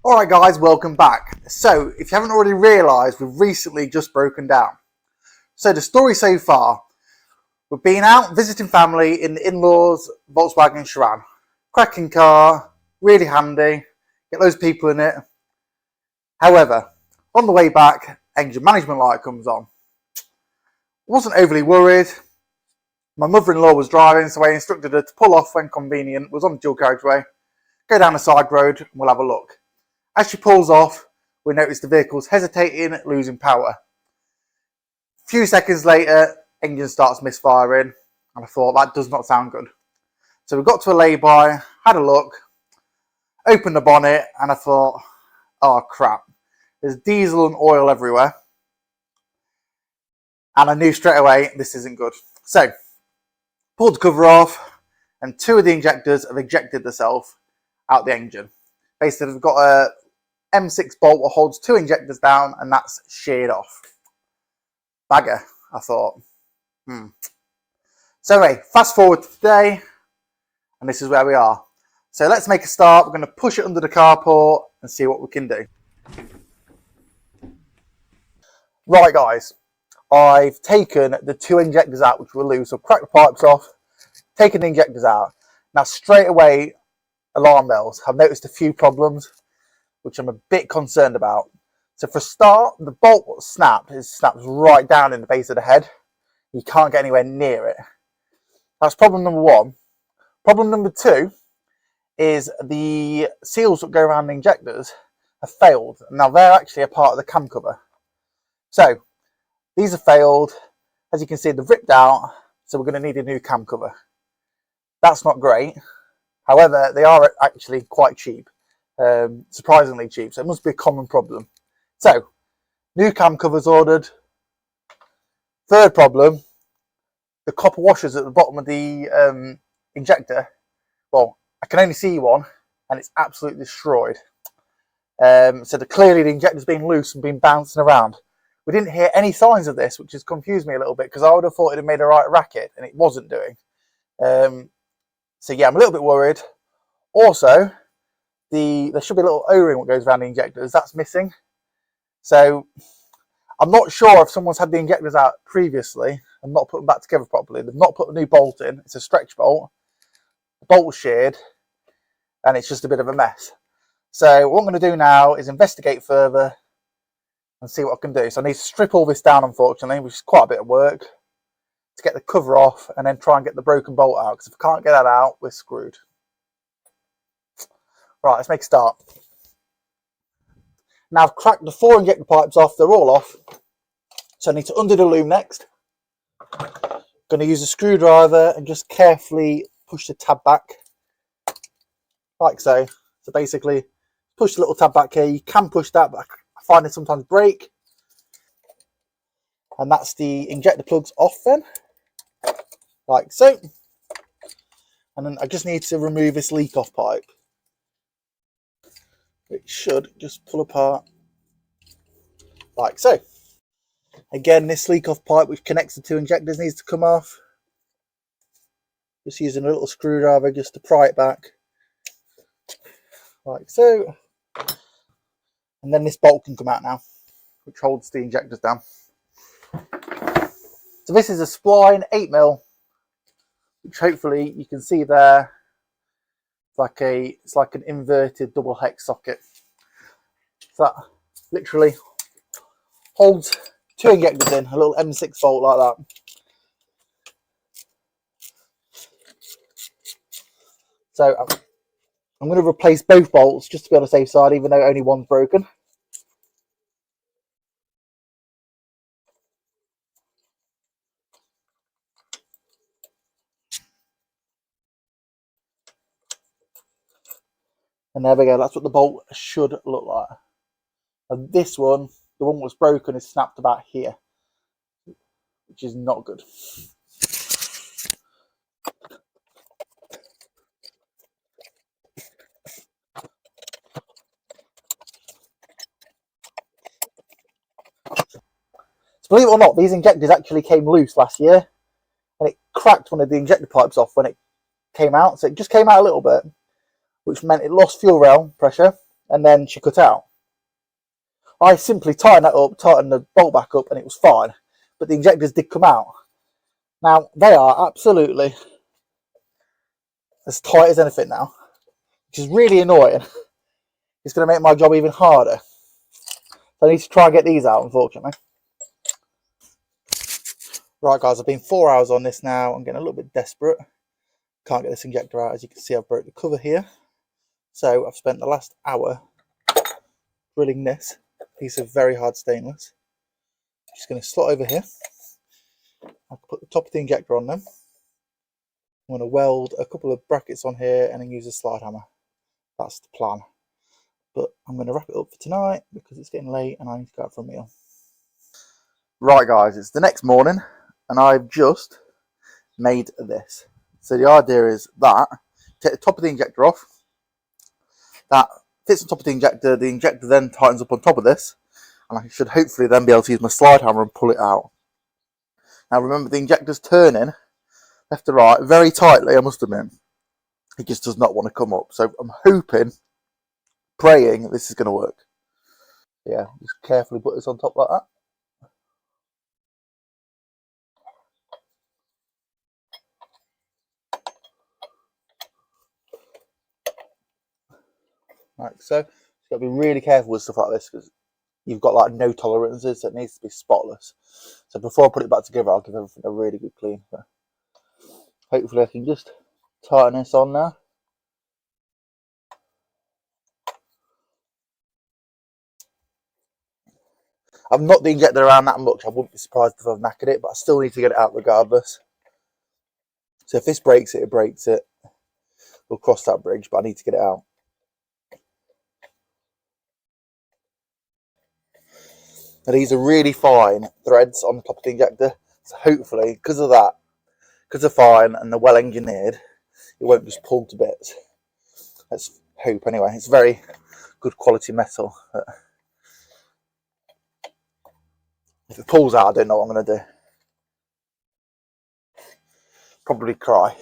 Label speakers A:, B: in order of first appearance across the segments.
A: Alright guys, welcome back. So, if you haven't already realised, we've recently just broken down. So the story so far, we've been out visiting family in the in-laws Volkswagen Charan. Cracking car, really handy, get those people in it. However, on the way back, engine management light comes on. Wasn't overly worried. My mother-in-law was driving, so I instructed her to pull off when convenient, was on the dual carriageway, go down the side road and we'll have a look. As she pulls off, we notice the vehicle's hesitating, losing power. A few seconds later, engine starts misfiring, and I thought that does not sound good. So we got to a lay-by, had a look, opened the bonnet, and I thought, oh crap, there's diesel and oil everywhere. And I knew straight away this isn't good. So, pulled the cover off, and two of the injectors have ejected themselves out the engine. Basically, they've got a M6 bolt that holds two injectors down, and that's sheared off. Bagger, I thought. So anyway, fast forward to today, and this is where we are. So let's make a start. We're going to push it under the carport and see what we can do. Right guys, I've taken the two injectors out which were loose. So cracked the pipes off, taken the injectors out. Now straight away, alarm bells. I've noticed a few problems which I'm a bit concerned about. So for a start, the bolt snapped. It snaps right down in the base of the head. You can't get anywhere near it. That's problem number one. Problem number two is the seals that go around the injectors have failed. Now they're actually a part of the cam cover. So these have failed. As you can see, they've ripped out. So we're going to need a new cam cover. That's not great. However, they are actually quite cheap. Surprisingly cheap. So it must be a common problem. So, new cam covers ordered. Third problem, the copper washers at the bottom of the injector. Well, I can only see one, and it's absolutely destroyed. So clearly the injector's been loose and been bouncing around. We didn't hear any signs of this, which has confused me a little bit, because I would have thought it had made a right racket, and it wasn't doing. So yeah, I'm a little bit worried. Also, there should be a little O-ring that goes around the injectors. That's missing. So I'm not sure if someone's had the injectors out previously and not put them back together properly. They've not put a new bolt in. It's a stretch bolt. The bolt's sheared, and it's just a bit of a mess. So what I'm going to do now is investigate further and see what I can do. So I need to strip all this down, unfortunately, which is quite a bit of work, to get the cover off and then try and get the broken bolt out, because if I can't get that out, we're screwed. Right, let's make a start. Now I've cracked the 4 injector pipes off, they're all off. So I need to undo the loom next. Going to use a screwdriver and just carefully push the tab back, like so. So basically, push the little tab back here. You can push that, but I find it sometimes break. And that's the injector plugs off then, like so. And then I just need to remove this leak off pipe. It should just pull apart like so. Again, this leak off pipe which connects the two injectors needs to come off. Just using a little screwdriver just to pry it back like so. And then this bolt can come out now, which holds the injectors down. So this is a spline 8mm, which hopefully you can see there. It's like an inverted double hex socket. So that literally holds two injectors in, a little M6 bolt like that. So I'm going to replace both bolts just to be on the safe side, even though only one's broken. And there we go, that's what the bolt should look like. And this one, the one that's broken, is snapped about here, which is not good. So believe it or not, these injectors actually came loose last year, and it cracked one of the injector pipes off when it came out. So it just came out a little bit, which meant it lost fuel rail pressure, and then she cut out. I simply tightened that up, tightened the bolt back up, and it was fine. But the injectors did come out. Now, they are absolutely as tight as anything now, which is really annoying. It's going to make my job even harder. So I need to try and get these out, unfortunately. Right, guys, I've been 4 hours on this now. I'm getting a little bit desperate. Can't get this injector out. As you can see, I've broke the cover here. So I've spent the last hour drilling this piece of very hard stainless. Just going to slot over here. I'll put the top of the injector on them. I'm going to weld a couple of brackets on here and then use a slide hammer. That's the plan. But I'm going to wrap it up for tonight because it's getting late and I need to go out for a meal. Right, guys, it's the next morning and I've just made this. So the idea is that take the top of the injector off. That fits on top of the injector then tightens up on top of this, and I should hopefully then be able to use my slide hammer and pull it out. Now remember, the injector's turning left to right very tightly, I must admit. It just does not want to come up. So I'm hoping, praying this is going to work. Yeah, just carefully put this on top like that. Right, so you've got to be really careful with stuff like this because you've got like no tolerances, so it needs to be spotless. So before I put it back together, I'll give everything a really good clean. But hopefully I can just tighten this on now. I've knocked the injector around that much, I wouldn't be surprised if I've knackered it, but I still need to get it out regardless. So if this breaks it, it breaks it. We'll cross that bridge, but I need to get it out. Now these are really fine threads on the top of the injector, so hopefully, because of that, because they're fine and they're well engineered, it won't just pull to bits. Let's hope anyway. It's very good quality metal. But if it pulls out, I don't know what I'm going to do. Probably cry.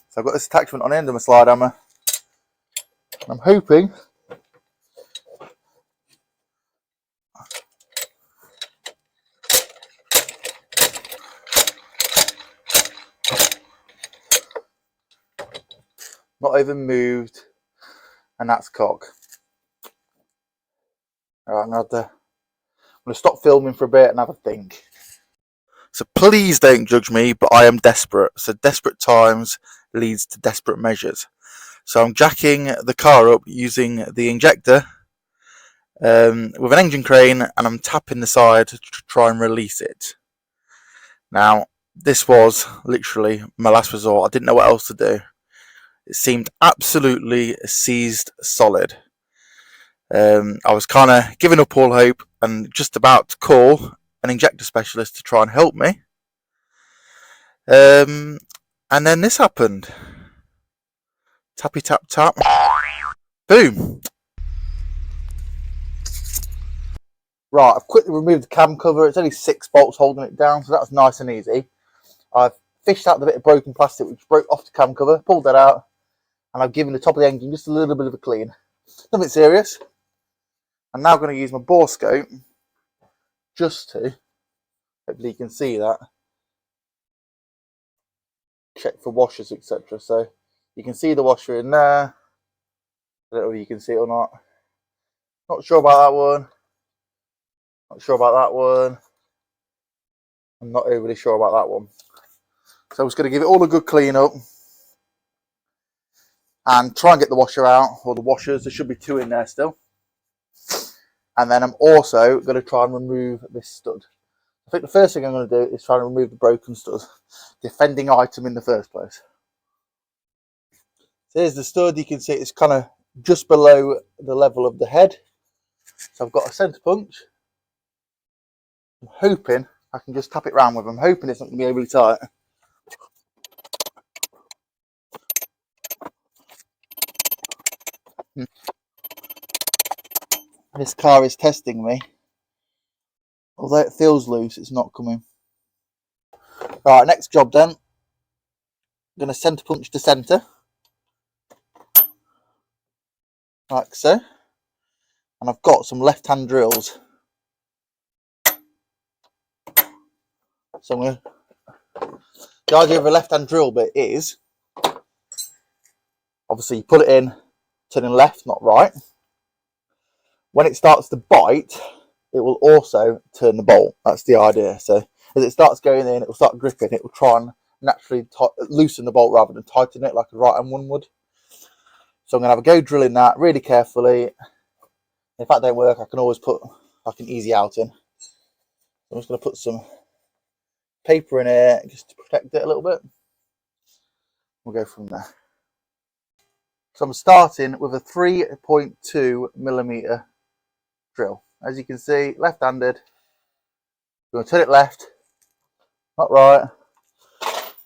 A: So I've got this attachment on the end of my slide hammer. I'm hoping not even moved, and that's cock. Alright, I'm going to stop filming for a bit and have a think. So please don't judge me, but I am desperate. So desperate times leads to desperate measures. So I'm jacking the car up using the injector with an engine crane, and I'm tapping the side to try and release it. Now, this was literally my last resort. I didn't know what else to do. It seemed absolutely seized solid. I was kind of giving up all hope and just about to call an injector specialist to try and help me. And then this happened. Tappy tap tap. Boom. Right, I've quickly removed the cam cover. It's only 6 bolts holding it down, so that's nice and easy. I've fished out the bit of broken plastic which broke off the cam cover, pulled that out, and I've given the top of the engine just a little bit of a clean. Nothing serious. I'm now going to use my bore scope just to, hopefully you can see that, check for washers, etc. So you can see the washer in there. I don't know if you can see it or not. Not sure about that one. Not sure about that one. I'm not overly sure about that one. So I'm just going to give it all a good clean up and try and get the washer out, or the washers. There should be 2 in there still. And then I'm also going to try and remove this stud. I think the first thing I'm going to do is try and remove the broken stud, the offending item in the first place. So here's the stud. You can see it's kind of just below the level of the head. So I've got a centre punch. I'm hoping I can just tap it round with. I'm hoping it's not going to be overly tight. This car is testing me. Although it feels loose, it's not coming. Alright, next job then. I'm going to centre punch to centre. like so. And I've got some left-hand drills. So I'm gonna, the idea of a left-hand drill bit is, obviously you put it in, turning left, not right. When it starts to bite, it will also turn the bolt. That's the idea. So as it starts going in, it will start gripping. It will try and naturally loosen the bolt rather than tighten it like a right-hand one would. So I'm going to have a go drilling that really carefully. If that don't work, I can always put like an easy out in. I'm just going to put some paper in here just to protect it a little bit. We'll go from there. So I'm starting with a 3.2mm drill. As you can see, left-handed. I'm going to turn it left, not right.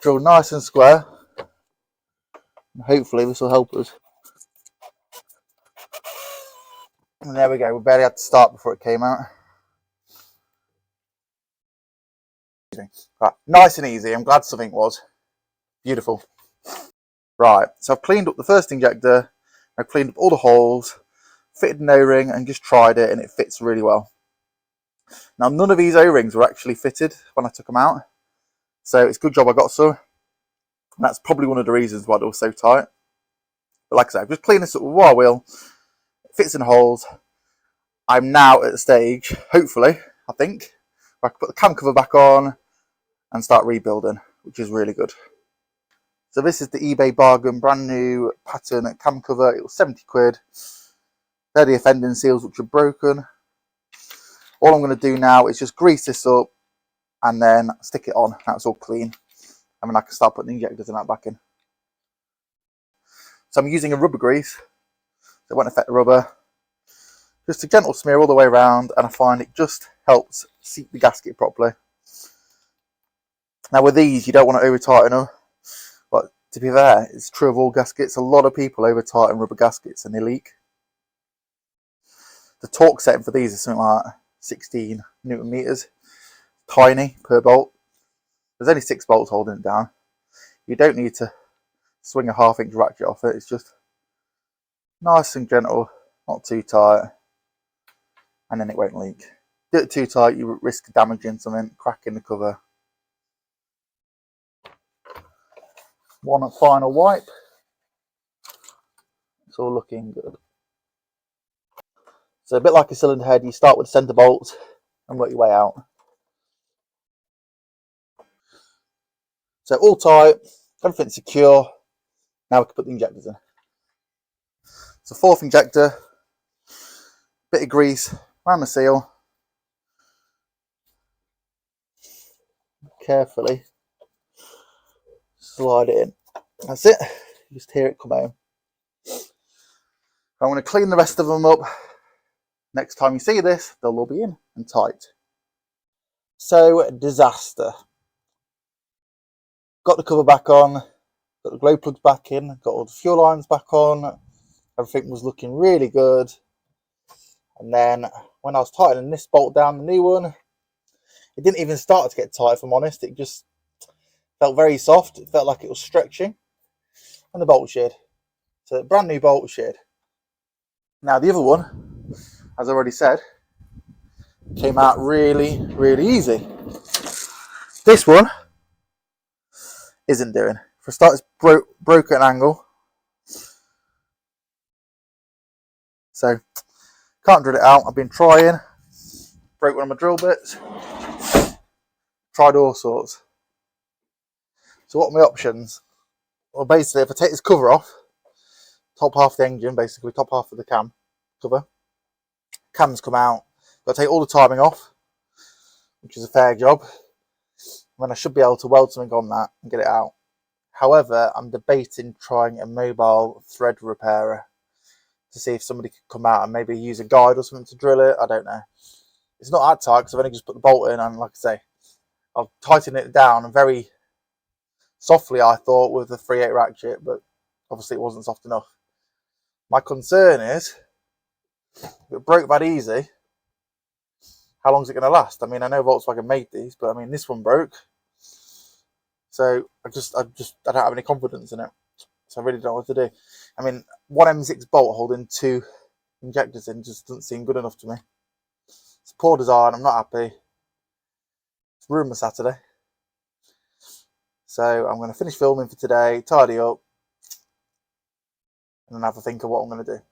A: Drill nice and square. And hopefully this will help us. And there we go. We barely had to start before it came out. Right, nice and easy. I'm glad something was. Beautiful. Right, so I've cleaned up the first injector. I've cleaned up all the holes, fitted an O-ring and just tried it, and it fits really well. Now, none of these O-rings were actually fitted when I took them out. So it's a good job I got some. And that's probably one of the reasons why they were so tight. But like I said, I've just cleaned this up with a wire wheel. It fits in the holes. I'm now at the stage, hopefully, I think, where I can put the cam cover back on and start rebuilding, which is really good. So this is the eBay bargain, brand new pattern cam cover. It was 70 quid. They're the offending seals which are broken. All I'm going to do now is just grease this up and then stick it on. That's all clean. And then I can start putting the injectors and that back in. So I'm using a rubber grease. So it won't affect the rubber. Just a gentle smear all the way around, and I find it just helps seat the gasket properly. Now with these, you don't want to over tighten them. But to be fair, it's true of all gaskets. A lot of people over tighten rubber gaskets and they leak. The torque setting for these is something like 16 Newton meters. Tiny per bolt. There's only 6 bolts holding it down. You don't need to swing a 1/2 inch ratchet off it. It's just nice and gentle, not too tight, and then it won't leak. Do it too tight, you risk damaging something, cracking the cover. One final wipe. It's all looking good. So a bit like a cylinder head, you start with the centre bolts and work your way out. So all tight, everything's secure. Now we can put the injectors in. So 4th injector, bit of grease around the seal. Carefully slide it in. That's it. You just hear it come home. I'm going to clean the rest of them up. Next time you see this, they'll all be in and tight. So, disaster. Got the cover back on, got the glow plugs back in, got all the fuel lines back on. Everything was looking really good. And then when I was tightening this bolt down, the new one, it didn't even start to get tight, if I'm honest. It just felt very soft. It felt like it was stretching. And the bolt sheared. So the brand new bolt sheared. Now the other one, as I already said, came out really, really easy. This one isn't doing. For a start, it's broken angle. So can't drill it out. I've been trying. Broke one of my drill bits. Tried all sorts. So what are my options? Well, basically, if I take this cover off, top half of the engine, basically top half of the cam cover, cams come out. Got to take all the timing off, which is a fair job. Then I should be able to weld something on that and get it out. However, I'm debating trying a mobile thread repairer to see if somebody could come out and maybe use a guide or something to drill it. I don't know. It's not that tight because I've only just put the bolt in, and like I say, I'll tighten it down very softly, I thought, with the 3/8 ratchet, but obviously it wasn't soft enough. My concern is, if it broke that easy, how long is it going to last? I mean, I know Volkswagen made these, but I mean, this one broke. So I don't have any confidence in it. So I really don't know what to do. I mean, one M6 bolt holding 2 injectors in just doesn't seem good enough to me. It's poor design, I'm not happy. It's ruined my Saturday. So I'm going to finish filming for today, tidy up, and then have a think of what I'm going to do.